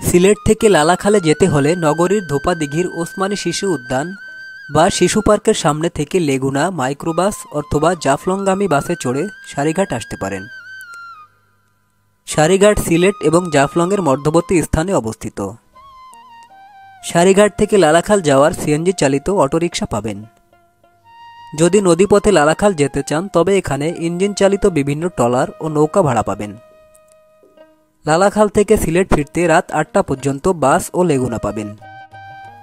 সিলেট থেকে লালাখালে যেতে হলে নগরীর ধোপাদিঘির ওসমানী শিশু উদ্যান বা শিশু পার্কের সামনে থেকে লেগুনা মাইক্রোবাস অথবা জাফলংগামী বাসে চড়ে সারিঘাট আসতে পারেন। সারিঘাট সিলেট এবং জাফলংয়ের মধ্যবর্তী স্থানে অবস্থিত। সারিঘাট থেকে লালাখাল যাওয়ার সিএনজি চালিত অটোরিকশা পাবেন। যদি নদীপথে লালাখাল যেতে চান তবে এখানে ইঞ্জিন চালিত বিভিন্ন ট্রলার ও নৌকা ভাড়া পাবেন। লালাখাল থেকে সিলেট ফিরতে রাত ৮টা পর্যন্ত বাস ও লেগুনা পাবেন।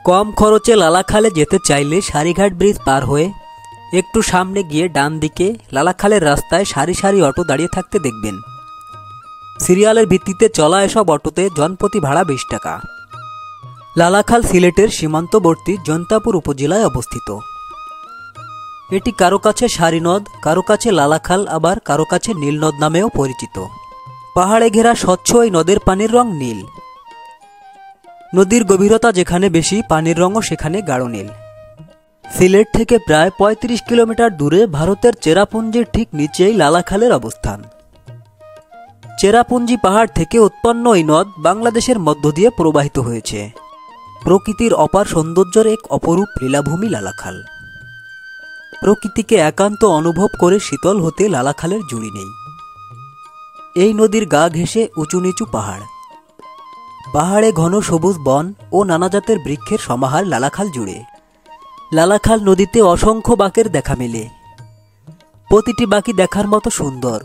কম খরচে লালাখালে যেতে চাইলে সারিঘাট ব্রিজ পার হয়ে একটু সামনে গিয়ে ডান দিকে লালাখালের রাস্তায় সারি সারি অটো দাঁড়িয়ে থাকতে দেখবেন। সিরিয়ালের ভিত্তিতে চলা এসব অটোতে জনপ্রতি ভাড়া ২০ টাকা। লালাখাল সিলেটের সীমান্তবর্তী জৈন্তাপুর উপজেলায় অবস্থিত। এটি কারো কাছে সারি নদ, কারো কাছে লালাখাল, আবার কারো কাছে নীলনদ নামেও পরিচিত। পাহাড়ে ঘেরা স্বচ্ছ এই নদের পানির রং নীল। নদীর গভীরতা যেখানে বেশি, পানির রঙও সেখানে গাঢ় নীল। সিলেট থেকে প্রায় ৩৫ কিলোমিটার দূরে ভারতের চেরাপুঞ্জির ঠিক নিচেই লালাখালের অবস্থান। চেরাপুঞ্জি পাহাড় থেকে উৎপন্ন এই নদ বাংলাদেশের মধ্য দিয়ে প্রবাহিত হয়েছে। প্রকৃতির অপার সৌন্দর্যের এক অপরূপ লীলাভূমি লালাখাল। প্রকৃতিকে একান্ত অনুভব করে শীতল হতে লালাখালের জুড়ি নেই। এই নদীর গা ঘেঁষে উঁচু নিচু পাহাড়, পাহাড়ে ঘন সবুজ বন ও নানা জাতের বৃক্ষের সমাহার লালাখাল জুড়ে। লালাখাল নদীতে অসংখ্য বাঁকের দেখা মেলে। প্রতিটি বাঁকই দেখার মতো সুন্দর।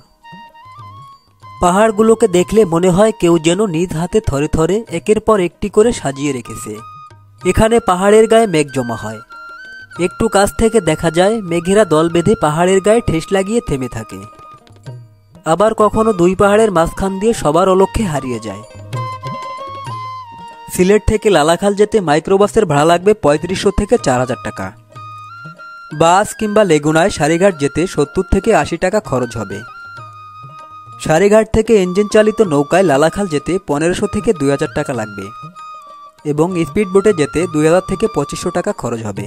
পাহাড়গুলোকে দেখলে মনে হয় কেউ যেন নিজ হাতে থরে থরে একের পর একটি করে সাজিয়ে রেখেছে। এখানে পাহাড়ের গায়ে মেঘ জমা হয়। একটু কাছ থেকে দেখা যায় মেঘেরা দল বেঁধে পাহাড়ের গায়ে ঠেস লাগিয়ে থেমে থাকে। আবার কখনো দুই পাহাড়ের মাঝখান দিয়ে সবার অলক্ষ্যে হারিয়ে যায়। সিলেট থেকে লালাখাল যেতে মাইক্রোবাসের ভাড়া লাগবে ৩৫০০ থেকে ৪০০০ টাকা। বাস কিংবা লেগুনায় সারিঘাট যেতে ৭০ থেকে ৮০ টাকা খরচ হবে। সারিঘাট থেকে ইঞ্জিন চালিত নৌকায় লালাখাল যেতে ১৫০০ থেকে ২০০০ টাকা লাগবে এবং স্পিড বোটে যেতে ২০০০ থেকে ২৫০০ টাকা খরচ হবে।